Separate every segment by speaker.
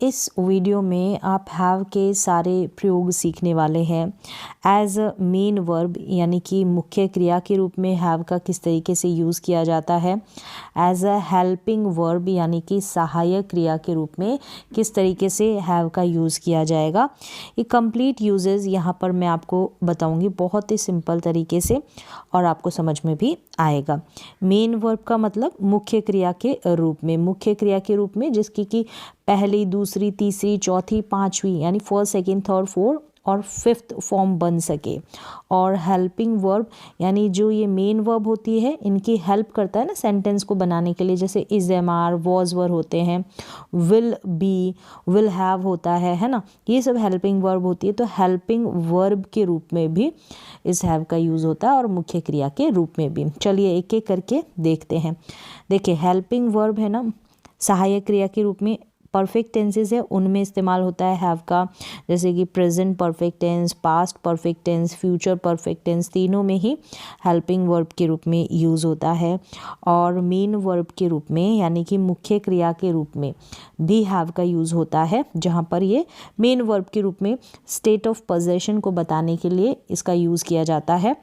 Speaker 1: इस वीडियो में आप हैव के सारे प्रयोग सीखने वाले हैं। एज अ मेन वर्ब यानी कि मुख्य क्रिया के रूप में हैव का किस तरीके से यूज़ किया जाता है। एज अ हेल्पिंग वर्ब यानी कि सहायक क्रिया के रूप में किस तरीके से हैव का यूज़ किया जाएगा। ये कंप्लीट यूजेस यहाँ पर मैं आपको बताऊँगी बहुत ही सिंपल तरीके से और आपको समझ में भी आएगा। मेन वर्ब का मतलब मुख्य क्रिया के रूप में, मुख्य क्रिया के रूप में जिसकी कि पहली, दूसरी, तीसरी, चौथी, पांचवी यानी फर्स्ट, सेकंड, थर्ड, फोर्थ और फिफ्थ फॉर्म बन सके। और हेल्पिंग वर्ब यानी जो ये मेन वर्ब होती है इनकी हेल्प करता है ना सेंटेंस को बनाने के लिए, जैसे is, am, are, was were होते हैं, विल बी, विल हैव होता है ना, ये सब हेल्पिंग वर्ब होती है। तो हेल्पिंग वर्ब के रूप में भी इस हैव का यूज़ होता है और मुख्य क्रिया के रूप में भी। चलिए एक एक करके देखते हैं। देखिए हेल्पिंग वर्ब है ना, सहायक क्रिया के रूप में परफेक्ट टेंसेस है उनमें इस्तेमाल होता है हैव का, जैसे कि present perfect tense, past perfect tense, future perfect tense, तीनों में ही हेल्पिंग वर्ब के रूप में यूज़ होता है। और मेन वर्ब के रूप में यानी कि मुख्य क्रिया के रूप में भी हैव का यूज़ होता है, जहाँ पर ये मेन वर्ब के रूप में स्टेट ऑफ पोजेशन को बताने के लिए इसका यूज़ किया जाता है।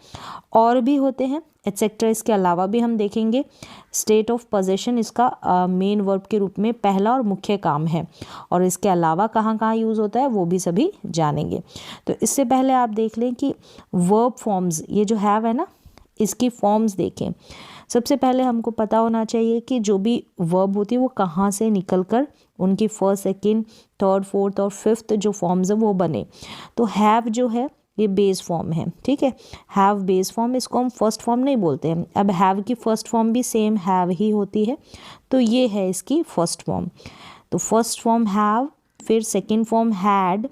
Speaker 1: और भी होते हैं एटसेट्रा, इसके अलावा भी हम देखेंगे। स्टेट ऑफ पोजेशन इसका मेन वर्ब के रूप में पहला और मुख्य काम है, और इसके अलावा कहाँ कहाँ यूज़ होता है वो भी सभी जानेंगे। तो इससे पहले आप देख लें कि वर्ब फॉर्म्स, ये जो हैव है ना इसकी फॉर्म्स देखें। सबसे पहले हमको पता होना चाहिए कि जो भी वर्ब होती है वो कहाँ से निकल कर उनकी फर्स्ट, सेकेंड, थर्ड, फोर्थ और फिफ्थ जो फॉर्म्स है वो बने। तो हैव जो है ये बेस फॉर्म है, ठीक है, हैव बेस फॉर्म, इसको हम फर्स्ट फॉर्म नहीं बोलते हैं। अब हैव की फर्स्ट फॉर्म भी सेम हैव ही होती है, तो ये है इसकी फर्स्ट फॉर्म। तो फर्स्ट फॉर्म हैव, फिर second form had,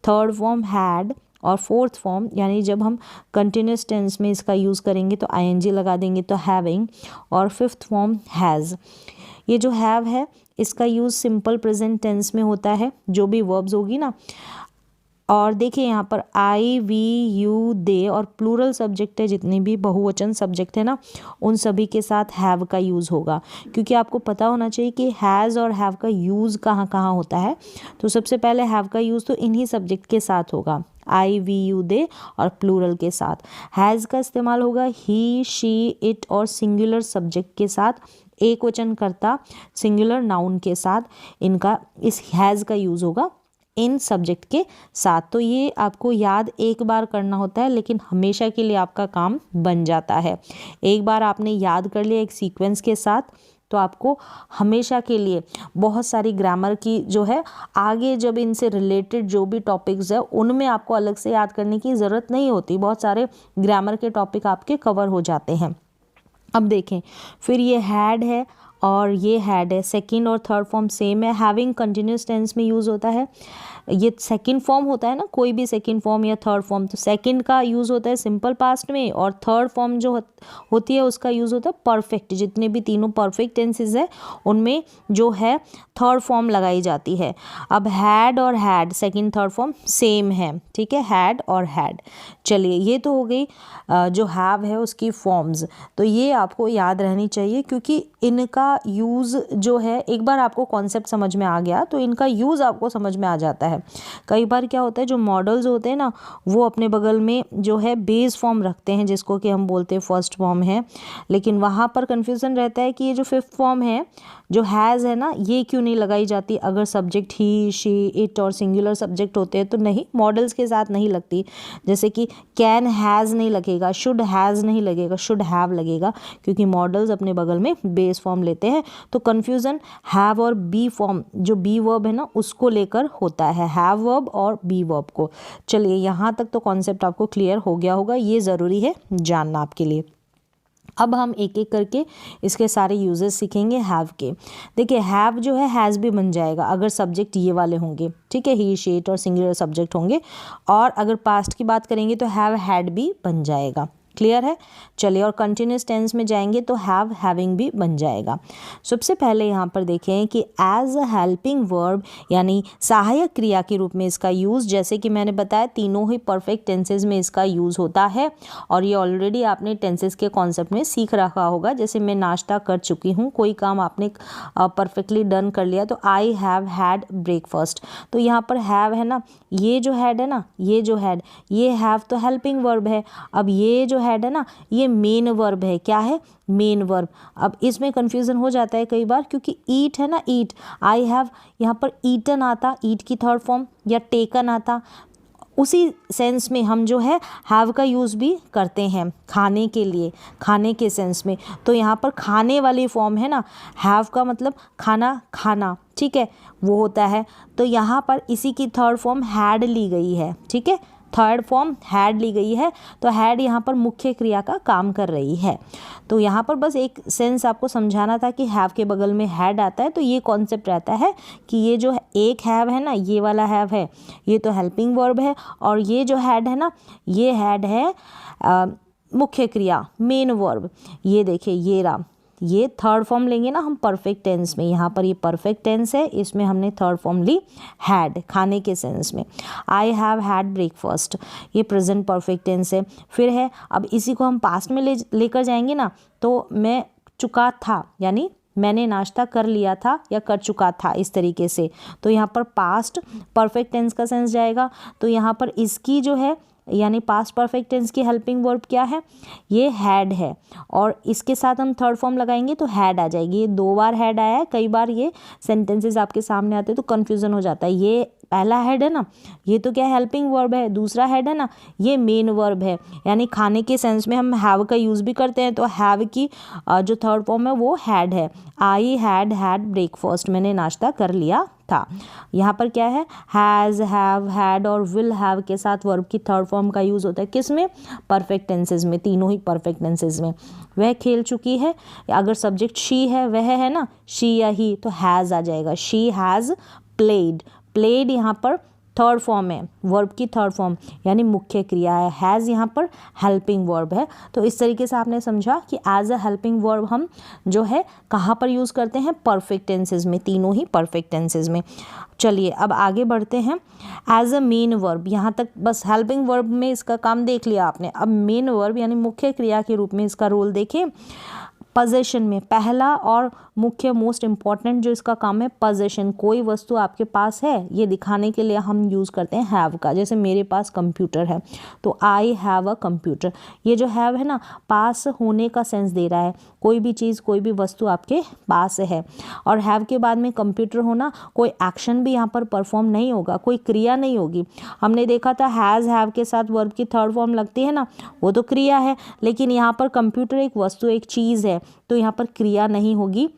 Speaker 1: third form had और फोर्थ फॉर्म यानी जब हम कंटिन्यूस टेंस में इसका यूज़ करेंगे तो आईएनजी लगा देंगे तो हैविंग, और फिफ्थ फॉर्म हैज़। ये जो हैव है इसका यूज़ सिंपल प्रेजेंट टेंस में होता है, जो भी वर्ब्स होगी ना। और देखिए यहाँ पर आई, वी, यू, दे और प्लूरल सब्जेक्ट है, जितने भी बहुवचन सब्जेक्ट है ना उन सभी के साथ हैव का यूज़ होगा, क्योंकि आपको पता होना चाहिए कि हैज़ और हैव का यूज़ कहाँ कहाँ होता है। तो सबसे पहले हैव का यूज़ तो इन्हीं सब्जेक्ट के साथ होगा, आई, वी, यू, दे और प्लूरल के साथ। हैज़ का इस्तेमाल होगा ही, शी, इट और सिंगुलर सब्जेक्ट के साथ, एक वचन कर्ता सिंगुलर नाउन के साथ इनका इस हैज़ का यूज़ होगा इन सब्जेक्ट के साथ। तो ये आपको याद एक बार करना होता है, लेकिन हमेशा के लिए आपका काम बन जाता है। एक बार आपने याद कर लिया एक सीक्वेंस के साथ तो आपको हमेशा के लिए बहुत सारी ग्रामर की जो है आगे जब इनसे रिलेटेड जो भी टॉपिक्स है उनमें आपको अलग से याद करने की ज़रूरत नहीं होती, बहुत सारे ग्रामर के टॉपिक आपके कवर हो जाते हैं। अब देखें, फिर ये हैड है और ये हैड है, सेकंड और थर्ड फॉर्म सेम है। हैविंग कंटिन्यूस टेंस में यूज़ होता है, ये सेकंड फॉर्म होता है ना, कोई भी सेकंड फॉर्म या थर्ड फॉर्म, तो सेकंड का यूज़ होता है सिंपल पास्ट में, और थर्ड फॉर्म जो होती है उसका यूज़ होता है परफेक्ट। जितने भी तीनों परफेक्ट टेंसेस है उनमें जो है थर्ड फॉर्म लगाई जाती है। अब हैड और had second third form same है, ठीक है, हैड और हैड। चलिए ये तो हो गई जो हैव है उसकी फॉर्म्स, तो ये आपको याद रहनी चाहिए, क्योंकि इनका यूज़ जो है एक बार आपको कॉन्सेप्ट समझ में आ गया तो इनका यूज़ आपको समझ में आ जाता है। कई बार क्या होता है जो मॉडल्स होते हैं ना वो अपने बगल में जो है बेस फॉर्म रखते हैं, जिसको कि हम बोलते हैं फर्स्ट फॉर्म है, लेकिन वहाँ पर कन्फ्यूज़न रहता है कि ये जो फिफ्थ फॉर्म है जो हैज़ है ना ये क्यों नहीं लगाई जाती। अगर सब्जेक्ट ही, शी, इट और सिंगुलर सब्जेक्ट होते हैं तो नहीं, मॉडल्स के साथ नहीं लगती। जैसे कि कैन हैज़ नहीं लगेगा, शुड हैज़ नहीं लगेगा, शुड हैव लगेगा, क्योंकि मॉडल्स अपने बगल में बेस फॉर्म लेते हैं। तो कन्फ्यूज़न हैव और बी फॉर्म जो बी वर्ब है ना उसको लेकर होता है, हैव वर्ब और बी वर्ब को। चलिए यहाँ तक तो कॉन्सेप्ट आपको क्लियर हो गया होगा, ये ज़रूरी है जानना आपके लिए। अब हम एक एक करके इसके सारे यूजेस सीखेंगे हैव के। देखिए हैव जो है हैज़ भी बन जाएगा अगर सब्जेक्ट ये वाले होंगे, ठीक है, ही, शी, इट और सिंगुलर सब्जेक्ट होंगे। और अगर पास्ट की बात करेंगे तो हैव हैड भी बन जाएगा। क्लियर है। चलिए, और कंटिन्यूस टेंस में जाएंगे तो हैव, हैविंग भी बन जाएगा। सबसे पहले यहाँ पर देखें कि एज अ हेल्पिंग वर्ब यानी सहायक क्रिया के रूप में इसका यूज़, जैसे कि मैंने बताया तीनों ही परफेक्ट टेंसेज में इसका यूज़ होता है और ये ऑलरेडी आपने टेंसेज के कॉन्सेप्ट में सीख रखा होगा। जैसे मैं नाश्ता कर चुकी हूँ, कोई काम आपने परफेक्टली डन कर लिया तो आई हैव हैड ब्रेकफास्ट। तो यहाँ पर हैव है ना, ये जो हैड है ना, ये जो हैड, ये हैव तो हेल्पिंग वर्ब है। अब ये जो हैड है ना, ये मेन वर्ब है। क्या है? Main verb. अब इसमें कंफ्यूजन हो जाता है कई बार, क्योंकि ईट है ना, ईट, आई हैव, यहाँ पर ईटन आता, ईट की थर्ड फॉर्म, या टेकन आता। उसी सेंस में हम जो है हैव का यूज़ भी करते हैं खाने के लिए, खाने के सेंस में। तो यहाँ पर खाने वाली फॉर्म है ना, हैव का मतलब खाना, खाना, ठीक है, वो होता है। तो यहाँ पर इसी की थर्ड फॉर्म हैड ली गई है, ठीक है, थर्ड फॉर्म हैड ली गई है। तो हैड यहाँ पर मुख्य क्रिया का काम कर रही है। तो यहाँ पर बस एक सेंस आपको समझाना था कि हैव के बगल में हैड आता है। तो ये कॉन्सेप्ट रहता है कि ये जो एक हैव है ना, ये वाला हैव है, ये तो हेल्पिंग वर्ब है, और ये जो हैड है ना, ये हैड है मुख्य क्रिया, मेन वर्ब। ये देखिए, ये रहा, ये थर्ड फॉर्म लेंगे ना हम परफेक्ट टेंस में। यहाँ पर ये परफेक्ट टेंस है, इसमें हमने थर्ड फॉर्म ली हैड, खाने के सेंस में। आई हैव हैड ब्रेकफास्ट, ये प्रेजेंट परफेक्ट टेंस है। फिर है, अब इसी को हम पास्ट में लेकर जाएंगे ना, तो मैं चुका था, यानी मैंने नाश्ता कर लिया था या कर चुका था, इस तरीके से। तो यहाँ पर पास्ट परफेक्ट टेंस का सेंस जाएगा। तो यहाँ पर इसकी जो है यानी पास्ट परफेक्ट टेंस की हेल्पिंग वर्ब क्या है? ये हैड है, और इसके साथ हम थर्ड फॉर्म लगाएंगे तो हैड आ जाएगी। ये 2 बार हैड आया है, कई बार ये सेंटेंसेस आपके सामने आते हैं तो कन्फ्यूज़न हो जाता है। ये पहला हेड है ना, ये तो क्या हेल्पिंग वर्ब है, दूसरा हेड है ना, ये मेन वर्ब है। यानी खाने के सेंस में हम हैव का यूज़ भी करते हैं, तो हैव की जो थर्ड फॉर्म है वो हैड है। आई हैड हैड ब्रेकफास्ट, मैंने नाश्ता कर लिया था। यहाँ पर क्या है? हैज़, हैव, हैड और विल हैव के साथ वर्ब की थर्ड फॉर्म का यूज़ होता है। किस में? परफेक्ट टेंसेज में, तीनों ही परफेक्ट टेंसेज में। वह खेल चुकी है, अगर सब्जेक्ट शी है, वह है ना, शी या ही, तो हैज़ आ जाएगा। शी हैज़ प्लेड, प्लेड यहाँ पर थर्ड फॉर्म है, वर्ब की थर्ड फॉर्म, यानी मुख्य क्रिया है। हैज़ यहाँ पर हेल्पिंग वर्ब है। तो इस तरीके से आपने समझा कि एज अ हेल्पिंग वर्ब हम जो है कहाँ पर यूज़ करते हैं? परफेक्ट टेंसेज में, तीनों ही परफेक्ट टेंसेज में। चलिए अब आगे बढ़ते हैं। एज अ मेन वर्ब, यहाँ तक बस हेल्पिंग वर्ब में इसका काम देख लिया आपने। अब मेन वर्ब यानी मुख्य क्रिया के रूप में इसका रोल देखें। पोजेशन में पहला और मुख्य मोस्ट इम्पॉर्टेंट जो इसका काम है, पोजेशन, कोई वस्तु आपके पास है ये दिखाने के लिए हम यूज़ करते हैं हैव का। जैसे मेरे पास कंप्यूटर है तो आई हैव अ कंप्यूटर। ये जो हैव है ना, पास होने का सेंस दे रहा है, कोई भी चीज़, कोई भी वस्तु आपके पास है। और हैव के बाद में कंप्यूटर होना, कोई एक्शन भी यहाँ पर परफॉर्म नहीं होगा, कोई क्रिया नहीं होगी। हमने देखा था हैज़, हैव के साथ वर्ब की थर्ड फॉर्म लगती है ना, वो तो क्रिया है, लेकिन यहाँ पर कंप्यूटर एक वस्तु, एक चीज़ है, तो यहाँ पर क्रिया नहीं होगी।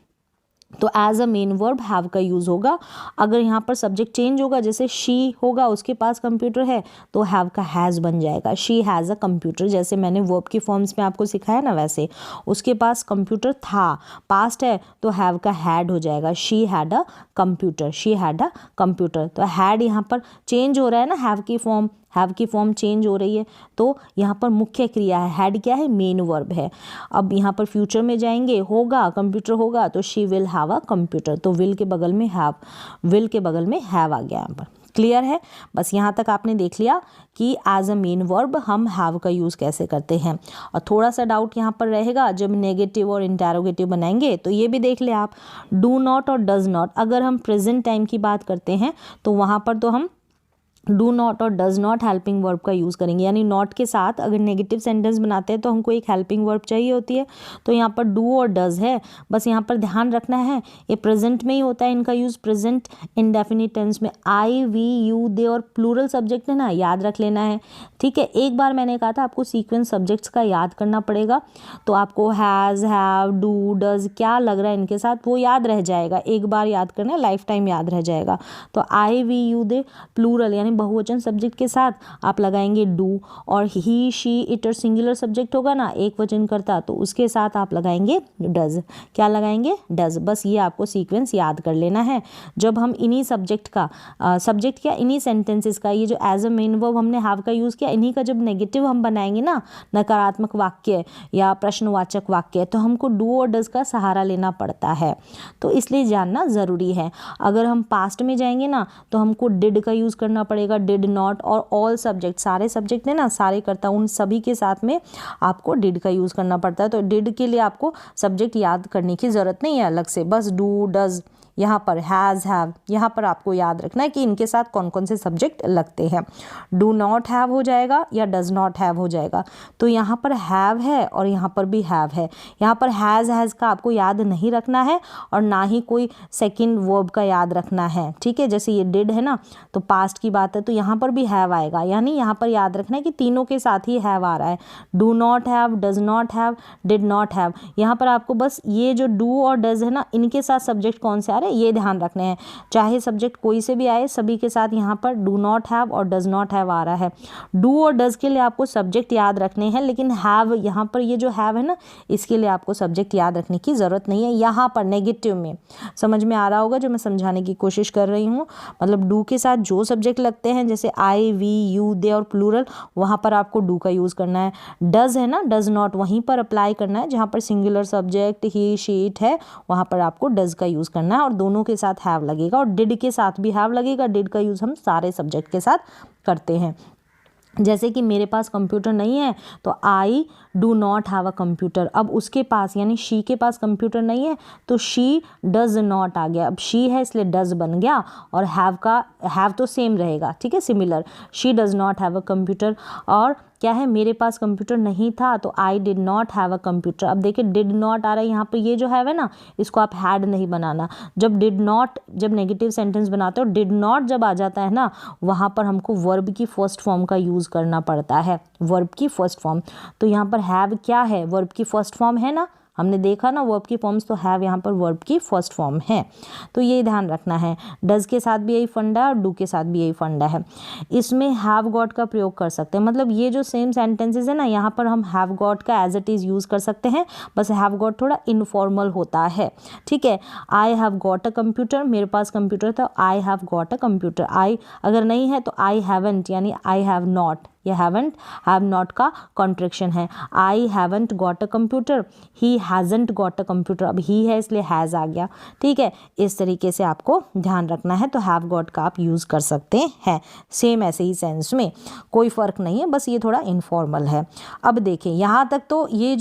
Speaker 1: तो as a main verb have का यूज़ होगा। अगर यहाँ पर सब्जेक्ट चेंज होगा, जैसे शी होगा, उसके पास कंप्यूटर है, तो हैव का हैज़ बन जाएगा। शी हैज़ अ कंप्यूटर, जैसे मैंने वर्ब की फॉर्म्स में आपको सिखाया ना, वैसे उसके पास कंप्यूटर था, पास्ट है, तो हैव का हैड हो जाएगा। She had a computer, she had a computer. तो हैड यहाँ पर चेंज हो रहा है ना, हैव की फॉर्म, हैव की फॉर्म चेंज हो रही है, तो यहाँ पर मुख्य क्रिया है। हैड क्या है? मेन वर्ब है। अब यहाँ पर फ्यूचर में जाएंगे, होगा, कंप्यूटर होगा, तो she will have a computer. तो विल के बगल में हैव, विल के बगल में हैव आ गया यहाँ पर। क्लियर है? बस यहाँ तक आपने देख लिया कि एज अ मेन वर्ब हम हैव का यूज़ कैसे करते हैं। और थोड़ा सा डाउट यहाँ पर रहेगा जब नेगेटिव और इंटेरोगेटिव बनाएंगे, तो ये भी देख ले आप। डू नॉट और डज नॉट, अगर हम प्रेजेंट टाइम की बात करते हैं तो वहाँ पर तो हम डू नॉट और डज नॉट हेल्पिंग वर्ब का यूज़ करेंगे। यानी नॉट के साथ अगर नेगेटिव सेंटेंस बनाते हैं तो हमको एक हेल्पिंग वर्ब चाहिए होती है। तो यहाँ पर डू और डज है, बस यहाँ पर ध्यान रखना है ये प्रेजेंट में ही होता है इनका यूज़, प्रेजेंट इंडेफिनिट टेंस में। आई, वी, यू, दे और प्लूरल सब्जेक्ट है ना, याद रख लेना है। ठीक है, एक बार मैंने कहा था आपको सीक्वेंस सब्जेक्ट्स का याद करना पड़ेगा, तो आपको हैज़, हैव, डू, डज क्या लग रहा है इनके साथ वो याद रह जाएगा। एक बार याद करना, लाइफ टाइम याद रह जाएगा। तो आई, वी, यू, दे प्लूरल यानी बहुवचन सब्जेक्ट के साथ आप लगाएंगे डू, और ही शी इट और सिंगुलर सब्जेक्ट होगा ना एक वचन करता, तो उसके साथ आप लगाएंगे डज। क्या लगाएंगे? डज। बस ये आपको सीक्वेंस याद कर लेना है। जब हम इन्हीं सब्जेक्ट का सब्जेक्ट क्या इन्हीं सेंटेंसेस का, ये जो एज अ मेन वर्ब हमने हैव का यूज़ किया, इन्हीं का जब नेगेटिव हम बनाएंगे ना, नकारात्मक वाक्य या प्रश्नवाचक वाक्य, तो हमको डू और डज का सहारा लेना पड़ता है। तो इसलिए जानना ज़रूरी है। अगर हम पास्ट में जाएंगे ना तो हमको डिड का यूज़ करना पड़ेगा, डिड नॉट, और ऑल सब्जेक्ट, सारे सब्जेक्ट है ना, सारे करता, उन सभी के साथ में आपको डिड का यूज़ करना पड़ता है। तो डिड के लिए आपको सब्जेक्ट याद करने की ज़रूरत नहीं है अलग से, बस डू, डज, यहाँ पर हैज़, हैव, यहाँ पर आपको याद रखना है कि इनके साथ कौन कौन से सब्जेक्ट लगते हैं। डू नॉट हैव हो जाएगा या डज नॉट हैव हो जाएगा। तो यहाँ पर हैव है और यहाँ पर भी हैव है। यहाँ पर हैज़ का आपको याद नहीं रखना है और ना ही कोई सेकंड वर्ब का याद रखना है, ठीक है। जैसे ये डिड है ना, तो पास्ट की बात है, तो यहाँ पर भी हैव आएगा, यानी यहाँ पर याद रखना है कि तीनों के साथ ही हैव आ रहा है। Do not have, does not have, did not have. यहाँ पर आपको बस ये जो डू और डज है ना, इनके साथ सब्जेक्ट कौन से आ रहे हैं ये ध्यान रखने हैं। चाहे सब्जेक्ट कोई से भी आए, सभी के साथ यहाँ पर डू नॉट हैव और डज नॉट हैव आ रहा है। डू और डज के लिए आपको सब्जेक्ट याद रखने हैं, लेकिन हैव, यहाँ पर ये जो हैव है ना, इसके लिए आपको सब्जेक्ट याद रखने की ज़रूरत नहीं है। यहाँ पर नेगेटिव में समझ में आ रहा होगा जो मैं समझाने की कोशिश कर रही हूँ। मतलब डू के साथ जो सब्जेक्ट लगते हैं, जैसे आई, वी, यू, दे और प्लूरल, वहाँ पर आपको डू का यूज़ करना है। डज है ना, डज नॉट वहीं पर अप्लाई करना है जहाँ पर singular subject he, she, it है, वहाँ पर आपको डज का यूज़ करना है, और दोनों के साथ हैव लगेगा, और डिड के साथ भी हैव लगेगा। डिड का यूज़ हम सारे सब्जेक्ट के साथ करते हैं। जैसे कि मेरे पास कंप्यूटर नहीं है तो I do not have a computer. अब उसके पास यानी शी के पास कंप्यूटर नहीं है तो शी डज नॉट आ गया। अब शी है इसलिए डज बन गया, और हैव तो सेम रहेगा, ठीक है, similar. She does not have a computer. और क्या है, मेरे पास कंप्यूटर नहीं था तो I did not have a computer. अब देखिए डिड नॉट आ रहा है यहाँ पर, ये जो है ना, इसको आप हैड नहीं बनाना। जब डिड नॉट, जब नेगेटिव सेंटेंस बनाते हो, डिड नॉट जब आ जाता है ना, वहाँ पर हमको वर्ब की फर्स्ट फॉर्म का यूज़ करना पड़ता है, वर्ब की फर्स्ट फॉर्म। तो यहाँ पर हैव क्या है, वर्ब की फर्स्ट फॉर्म है ना, हमने देखा ना वर्ब की फॉर्म्स, तो हैव यहाँ पर वर्ब की फर्स्ट फॉर्म है। तो ये ध्यान रखना है। डज के साथ भी यही फंडा है और डू के साथ भी यही फंडा है। इसमें हैव गॉट का प्रयोग कर सकते हैं, मतलब ये जो सेम सेंटेंसेस है ना, यहाँ पर हम हैव गॉट का एज इट इज़ यूज़ कर सकते हैं, बस हैव गॉट थोड़ा इनफॉर्मल होता है, ठीक है। I have got a computer, मेरे पास कंप्यूटर था, I have got a computer. I अगर नहीं है तो आई हैवंट, यानी आई हैव नॉट, ये हैवंट हैव नॉट का कॉन्ट्रैक्शन है। I haven't got a computer, he hasn't got a computer. अब ही है इसलिए हैज़ आ गया, ठीक है। इस तरीके से आपको ध्यान रखना है। तो हैव गॉट का आप यूज़ कर सकते हैं, सेम ऐसे ही सेंस में, कोई फ़र्क नहीं है, बस ये थोड़ा इनफॉर्मल है। अब देखें यहाँ तक तो ये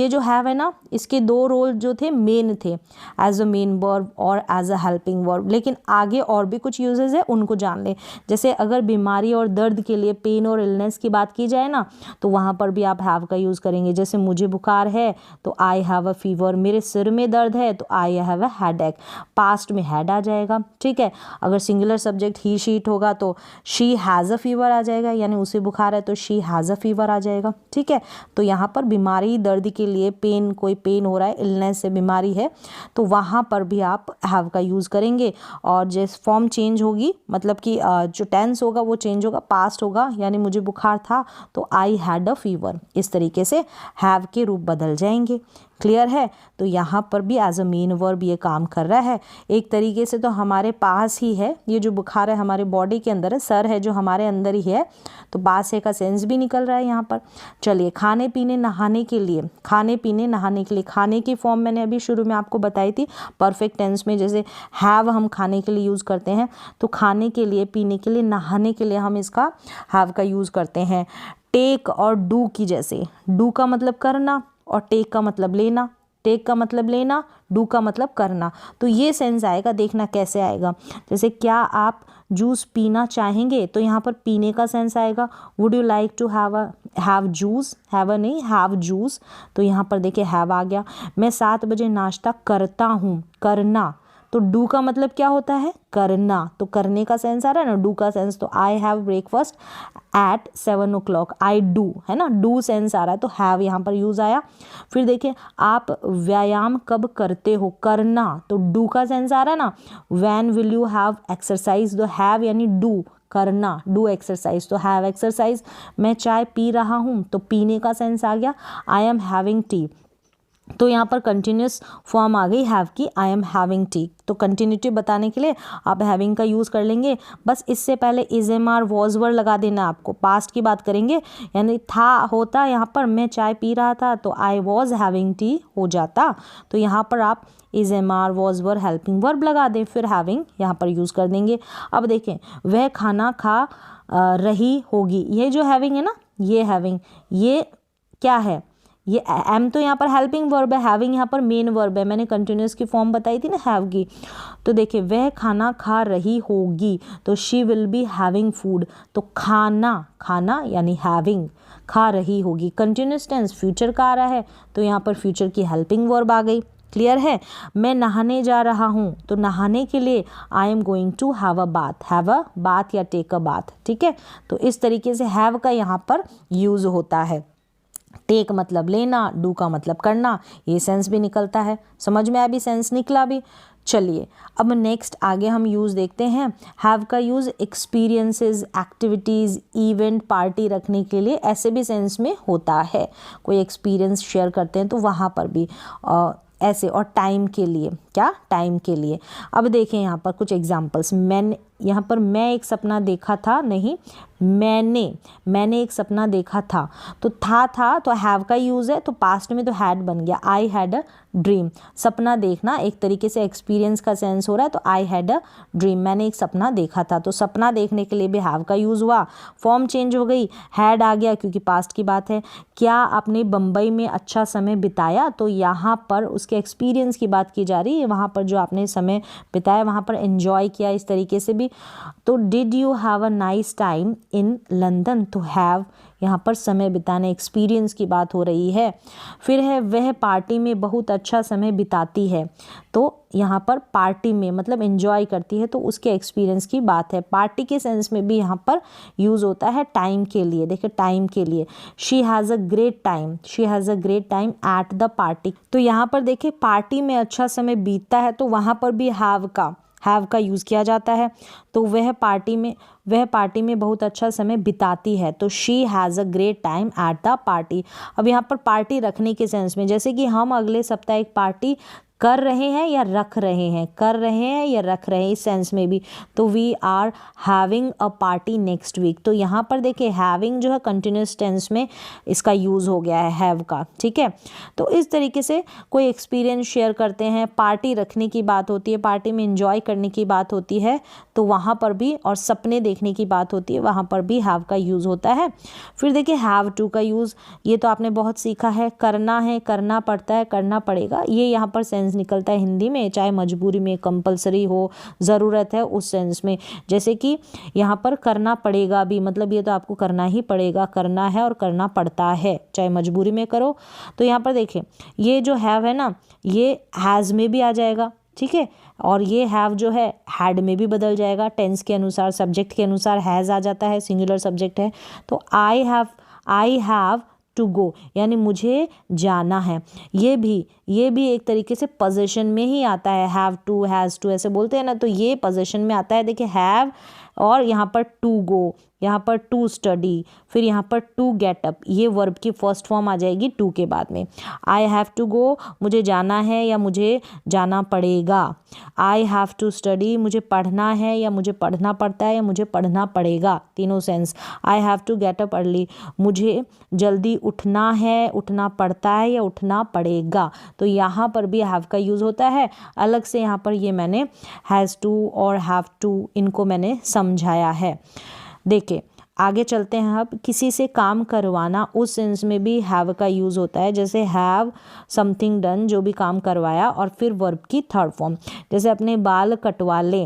Speaker 1: जो हैव है ना, इसके दो रोल जो थे मेन थे, एज अ मेन वर्ब और एज अ हेल्पिंग वर्ब। लेकिन आगे और भी कुछ यूजेस है, उनको जान लें। जैसे अगर बीमारी और दर्द के लिए, पेन और इलनेस की बात की जाए ना, तो वहाँ पर भी आप हैव का यूज़ करेंगे। जैसे मुझे बुखार है तो आई हैव अ फीवर, मेरे सिर में दर्द है तो I have a headache, past में हैड आ जाएगा, ठीक है। अगर singular subject he, she, it होगा तो शी हैज़ अ फीवर आ जाएगा, यानी उसे बुखार है तो शी हैज़ अ फीवर आ जाएगा, ठीक है। तो यहाँ पर बीमारी, दर्द के लिए, पेन, कोई पेन हो रहा है, इलनेस से बीमारी है, तो वहाँ पर भी आप हैव का यूज़ करेंगे। और जैसे फॉर्म चेंज होगी, मतलब कि जो टेंस होगा वो चेंज होगा, पास्ट होगा, यानी मुझे बुखार था तो आई हैड अ फीवर, इस तरीके से हैव के रूप बदल जाएंगे। क्लियर है। तो यहाँ पर भी एज अ मेन वर्ब ये काम कर रहा है। एक तरीके से तो हमारे पास ही है, ये जो बुखार है हमारे बॉडी के अंदर है, सर है जो हमारे अंदर ही है, तो पास है का सेंस भी निकल रहा है यहाँ पर। चलिए, खाने पीने नहाने के लिए, खाने पीने नहाने के लिए, खाने की फॉर्म मैंने अभी शुरू में आपको बताई थी परफेक्ट टेंस में। जैसे हैव हम खाने के लिए यूज़ करते हैं, तो खाने के लिए, पीने के लिए, नहाने के लिए हम इसका हैव का यूज़ करते हैं। टेक और डू की जैसे, डू का मतलब करना और टेक का मतलब लेना, टेक का मतलब लेना, डू का मतलब करना। तो ये सेंस आएगा, देखना कैसे आएगा। जैसे क्या आप जूस पीना चाहेंगे, तो यहाँ पर पीने का सेंस आएगा। Would you like to have juice, have नहीं, हैव जूस, तो यहाँ पर देखिए हैव आ गया। मैं 7 बजे नाश्ता करता हूँ, करना, तो डू का मतलब क्या होता है, करना, तो करने का सेंस आ रहा है ना, डू का सेंस। तो I have breakfast at 7 o'clock, I do है ना, डू सेंस आ रहा है, तो हैव यहाँ पर यूज़ आया। फिर देखिए, आप व्यायाम कब करते हो, करना, तो डू का सेंस आ रहा है ना, when will you have exercise, तो हैव यानी डू, करना, डू एक्सरसाइज, तो हैव एक्सरसाइज। मैं चाय पी रहा हूँ, तो पीने का सेंस आ गया। आई एम हैविंग टी, तो यहाँ पर कंटिन्यूस फॉर्म आ गई हैव की, आई एम हैविंग टी। तो कंटिन्यूटी बताने के लिए आप हैविंग का यूज़ कर लेंगे। बस इससे पहले is am are was were लगा देना आपको, पास्ट की बात करेंगे, यानी था होता यहाँ पर मैं चाय पी रहा था तो आई वॉज हैविंग टी हो जाता। तो यहाँ पर आप is am are was were helping verb लगा दें, फिर हैविंग यहाँ पर यूज़ कर देंगे। अब देखें, वह खाना खा रही होगी, ये जो हैविंग है ना, ये हैविंग, ये क्या है, ये एम तो यहाँ पर हेल्पिंग वर्ब है, हैविंग यहाँ पर मेन वर्ब है। मैंने कंटिन्यूस की फॉर्म बताई थी ना हैव की। तो देखिए, वह खाना खा रही होगी, तो she will be having food. तो खाना, खाना यानी हैविंग, खा रही होगी, कंटिन्यूस टेंस फ्यूचर का आ रहा है, तो यहाँ पर फ्यूचर की हेल्पिंग वर्ब आ गई। क्लियर है। मैं नहाने जा रहा हूँ, तो नहाने के लिए I am going to have a bath या टेक अ बाथ। ठीक है, तो इस तरीके से हैव का यहाँ पर यूज़ होता है। टेक मतलब लेना, डू का मतलब करना, ये सेंस भी निकलता है। समझ में आया भी, सेंस निकला भी। चलिए अब नेक्स्ट आगे हम यूज़ देखते हैं। हैव का use experiences, activities, event, party रखने के लिए ऐसे भी सेंस में होता है। कोई एक्सपीरियंस शेयर करते हैं तो वहाँ पर भी ऐसे, और टाइम के लिए, क्या, टाइम के लिए। अब देखें यहाँ पर कुछ एग्जांपल्स। मैंने, यहाँ पर मैं एक सपना देखा था, नहीं, मैंने एक सपना देखा था, तो था तो हैव का यूज़ है, तो पास्ट में तो हैड बन गया, आई हैड अ ड्रीम। सपना देखना एक तरीके से एक्सपीरियंस का सेंस हो रहा है, तो आई हैड अ ड्रीम, मैंने एक सपना देखा था। तो सपना देखने के लिए भी हैव का यूज़ हुआ, फॉर्म चेंज हो गई, हैड आ गया क्योंकि पास्ट की बात है। क्या आपने बम्बई में अच्छा समय बिताया, तो यहाँ पर उसके एक्सपीरियंस की बात की जा रही है, वहाँ पर जो आपने समय बिताया, वहाँ पर एंजॉय किया, इस तरीके से भी। तो did you have a nice time in London, तो हैव यहाँ पर समय बिताने, एक्सपीरियंस की बात हो रही है। फिर है, वह पार्टी में बहुत अच्छा समय बिताती है, तो यहाँ पर पार्टी में मतलब एंजॉय करती है, तो उसके एक्सपीरियंस की बात है। पार्टी के सेंस में भी यहाँ पर यूज़ होता है टाइम के लिए। देखिए, टाइम के लिए, she has a great time, she has a great time at the party. तो यहाँ पर देखिए, पार्टी में अच्छा समय बीतता है, तो वहाँ पर भी हैव का यूज़ किया जाता है। तो वह पार्टी में बहुत अच्छा समय बिताती है, तो she has a great time at the party. अब यहाँ पर पार्टी रखने के सेंस में, जैसे कि हम अगले सप्ताह एक पार्टी कर रहे हैं या रख रहे हैं, कर रहे हैं या रख रहे हैं, इस सेंस में भी। तो we are having a party next week. तो यहाँ पर देखिए, हैविंग जो है कंटिन्यूस टेंस में इसका यूज़ हो गया है, हैव का। ठीक है, तो इस तरीके से कोई एक्सपीरियंस शेयर करते हैं, पार्टी रखने की बात होती है, पार्टी में एंजॉय करने की बात होती है, तो वहाँ पर भी, और सपने देखने की बात होती है, वहाँ पर भी हैव का यूज़ होता है। फिर देखिए, हैव टू का यूज़, ये तो आपने बहुत सीखा है, करना है, करना पड़ता है, करना पड़ेगा, ये यहाँ पर सेंस निकलता है हिंदी में, चाहे मजबूरी में, कंपलसरी हो, ज़रूरत है, उस सेंस में। जैसे कि यहाँ पर करना पड़ेगा भी, मतलब ये तो आपको करना ही पड़ेगा, करना है और करना पड़ता है, चाहे मजबूरी में करो। तो यहाँ पर देखें, ये जो हैव है ना, ये हैज़ में भी आ जाएगा। ठीक है, और ये हैव जो है हैड में भी बदल जाएगा, टेंस के अनुसार, सब्जेक्ट के अनुसार हैज़ आ जाता है, सिंगुलर सब्जेक्ट है। तो आई हैव टू गो, यानी मुझे जाना है, ये भी एक तरीके से पोजीशन में ही आता है। हैव टू, हैज़ टू ऐसे बोलते हैं ना, तो ये पोजीशन में आता है। देखिए, हैव और यहाँ पर टू गो, यहाँ पर टू स्टडी, फिर यहाँ पर टू गेट अप, ये वर्ब की फर्स्ट फॉर्म आ जाएगी टू के बाद में। आई हैव टू गो, मुझे जाना है या मुझे जाना पड़ेगा। आई हैव टू स्टडी, मुझे पढ़ना है या मुझे पढ़ना पड़ता है या मुझे पढ़ना पड़ेगा, तीनों sense. I have to get up early, मुझे जल्दी उठना है, उठना पड़ता है या उठना पड़ेगा। तो यहाँ पर भी हैव का यूज़ होता है। अलग से यहाँ पर ये मैंने हैज़ टू और हैव टू, इनको मैंने समझाया है। देखिए, आगे चलते हैं। अब किसी से काम करवाना, उस सेंस में भी हैव का यूज़ होता है। जैसे हैव समथिंग डन, जो भी काम करवाया, और फिर वर्ब की थर्ड फॉर्म, जैसे अपने बाल कटवा ले,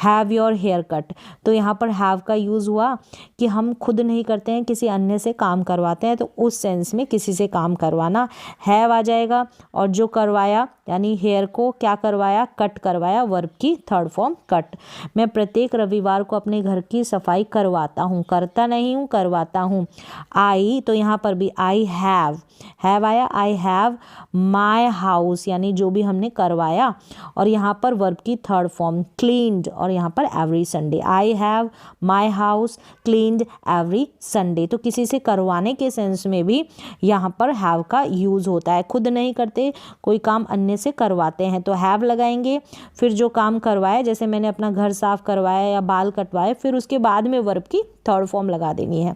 Speaker 1: हैव योर हेयर कट। तो यहाँ पर हैव का यूज़ हुआ कि हम खुद नहीं करते हैं, किसी अन्य से काम करवाते हैं, तो उस सेंस में किसी से काम करवाना हैव आ जाएगा। और जो करवाया, यानी हेयर को क्या करवाया, कट करवाया, वर्ब की थर्ड फॉर्म कट। मैं प्रत्येक रविवार को अपने घर की सफाई करवाता हूँ, करता करता नहीं हूँ, करवाता हूँ। आई, तो यहाँ पर भी आई हैव आया, आई हैव माई हाउस यानी जो भी हमने करवाया, और यहाँ पर वर्ब की थर्ड फॉर्म क्लीन्ड, और यहाँ पर every Sunday. I have my house cleaned every Sunday. तो किसी से करवाने के सेंस में भी यहाँ पर हैव का यूज़ होता है। खुद नहीं करते, कोई काम अन्य से करवाते हैं तो हैव लगाएंगे। फिर जो काम करवाया, जैसे मैंने अपना घर साफ करवाया या बाल कटवाए, फिर उसके बाद में वर्ब की थर्ड फॉर्म लगा देनी है।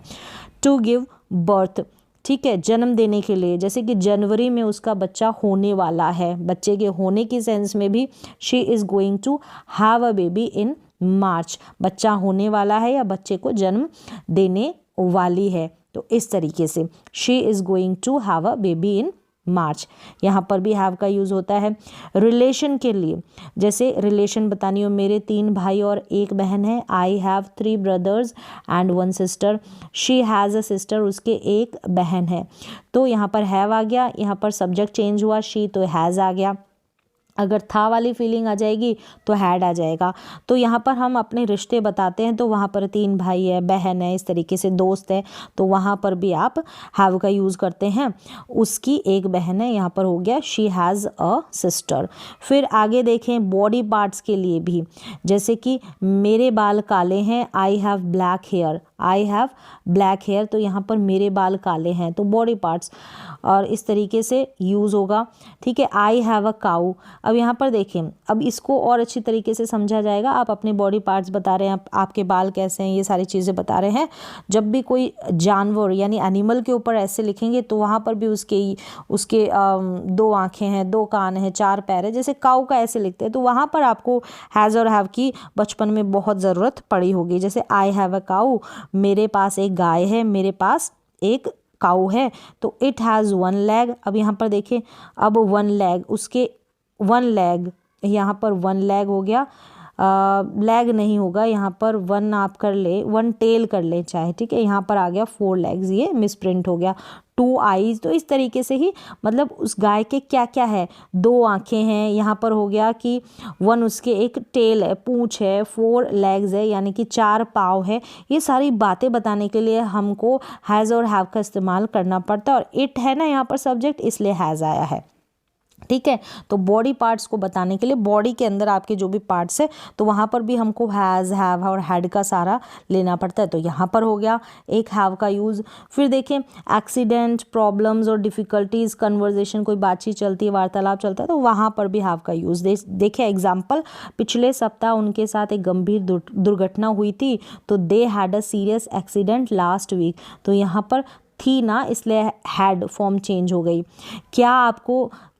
Speaker 1: टू गिव बर्थ, ठीक है, जन्म देने के लिए, जैसे कि जनवरी में उसका बच्चा होने वाला है, बच्चे के होने की सेंस में भी she is going to have a baby in March, बच्चा होने वाला है या बच्चे को जन्म देने वाली है। तो इस तरीके से she is going to have a baby in March, यहाँ पर भी हैव का यूज़ होता है। रिलेशन के लिए, जैसे रिलेशन बतानी हो, मेरे 3 भाई और 1 बहन है। I have 3 brothers and 1 sister. She has a sister, उसके 1 बहन है। तो यहाँ पर हैव आ गया, यहाँ पर सब्जेक्ट चेंज हुआ, शी तो हैज़ आ गया। अगर था वाली फीलिंग आ जाएगी तो हैड आ जाएगा। तो यहाँ पर हम अपने रिश्ते बताते हैं, तो वहाँ पर 3 भाई है, बहन है, इस तरीके से दोस्त है, तो वहाँ पर भी आप हैव का यूज़ करते हैं। उसकी 1 बहन है, यहाँ पर हो गया शी हैज़ अ सिस्टर। फिर आगे देखें बॉडी पार्ट्स के लिए भी, जैसे कि मेरे बाल काले हैं, I have black hair, I have black hair, तो यहाँ पर मेरे बाल काले हैं, तो बॉडी पार्ट्स, और इस तरीके से यूज़ होगा। ठीक है, आई हैव अ काऊ। अब यहाँ पर देखें, अब इसको और अच्छी तरीके से समझा जाएगा। आप अपने बॉडी पार्ट्स बता रहे हैं, आपके बाल कैसे हैं, ये सारी चीज़ें बता रहे हैं। जब भी कोई जानवर यानी एनिमल के ऊपर ऐसे लिखेंगे तो वहाँ पर भी उसके 2 आँखें हैं, 2 कान हैं, 4 पैर है, जैसे काऊ का ऐसे लिखते हैं, तो वहाँ पर आपको हैज़ और हैव की बचपन में बहुत ज़रूरत पड़ी होगी। जैसे आई हैव अ काऊ, मेरे पास एक गाय है, मेरे पास एक काऊ है, तो इट हैज़ 1 लेग। अब यहाँ पर देखें, अब 1 लेग, उसके 1 लेग, यहाँ पर 1 लेग हो गया, लेग नहीं होगा, यहाँ पर 1 आप कर ले, 1 टेल कर ले चाहे, ठीक है। यहाँ पर आ गया 4 लेग्स, ये मिसप्रिंट हो गया। 2 आईज, तो इस तरीके से ही मतलब उस गाय के क्या क्या है, 2 आँखें हैं, यहाँ पर हो गया कि 1 उसके एक टेल है, पूँछ है, 4 लेग्स है यानी कि 4 पाँव है। ये सारी बातें बताने के लिए हमको हैज़ और हैव का इस्तेमाल करना पड़ता है, और इट है ना यहाँ पर सब्जेक्ट, इसलिए हैज़ आया है। ठीक है, तो बॉडी पार्ट्स को बताने के लिए, बॉडी के अंदर आपके जो भी पार्ट्स है तो वहाँ पर भी हमको हैज़, हैव और हैड का सारा लेना पड़ता है। तो यहाँ पर हो गया एक हैव का यूज़। फिर देखें एक्सीडेंट, प्रॉब्लम्स और डिफ़िकल्टीज़, कन्वर्जेशन, कोई बातचीत चलती है, वार्तालाप चलता है, तो वहाँ पर भी हैव का यूज़। देखें एग्जाम्पल, पिछले सप्ताह उनके साथ एक गंभीर दुर्घटना हुई थी, तो they had a serious accident last week, तो यहाँ पर थी ना, इसलिए हैड फॉर्म चेंज हो गई। क्या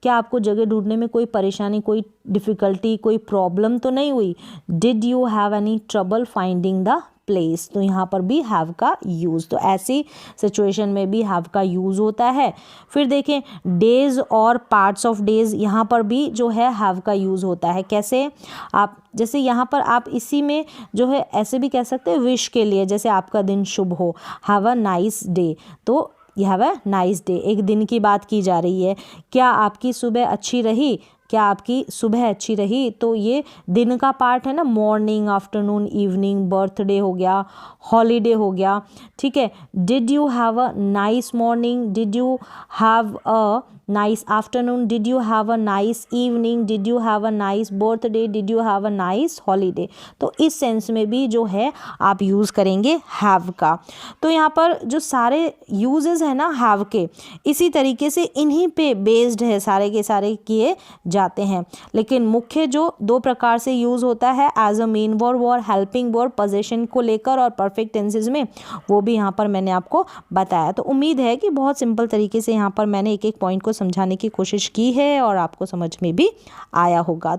Speaker 1: आपको जगह ढूंढने में कोई परेशानी, कोई डिफ़िकल्टी, कोई प्रॉब्लम तो नहीं हुई? Did you have any trouble finding the place, तो यहाँ पर भी हैव का यूज़। तो ऐसी सिचुएशन में भी हैव का यूज़ होता है। फिर देखें डेज और पार्ट्स ऑफ डेज, यहाँ पर भी जो है हैव का यूज़ होता है। कैसे? आप जैसे यहाँ पर आप इसी में जो है ऐसे भी कह सकते हैं विश के लिए, जैसे आपका दिन शुभ हो, हैव अ नाइस डे, तो यह हैव अ नाइस डे, एक दिन की बात की जा रही है। क्या आपकी सुबह अच्छी रही? क्या आपकी सुबह अच्छी रही, तो ये दिन का पार्ट है ना, मॉर्निंग, आफ्टरनून, इवनिंग, बर्थडे हो गया, हॉलीडे हो गया। ठीक है, did you have a nice morning, did you have a nice afternoon, did you have a nice evening, did you have a nice birthday, did you have a nice holiday. तो इस sense में भी जो है आप use करेंगे have का। तो यहाँ पर जो सारे यूजेस हैं ना हैव के, इसी तरीके से इन्हीं पे बेस्ड है, सारे के सारे किए जाते हैं। लेकिन मुख्य जो 2 प्रकार से यूज़ होता है एज अ मेन वर्ब और हेल्पिंग वर्ब, पोजीशन को लेकर और परफेक्ट टेंसेस में, वो भी यहाँ पर मैंने आपको बताया। तो उम्मीद है कि बहुत सिंपल तरीके से यहाँ पर मैंने एक एक पॉइंट को समझाने की कोशिश की है और आपको समझ में भी आया होगा।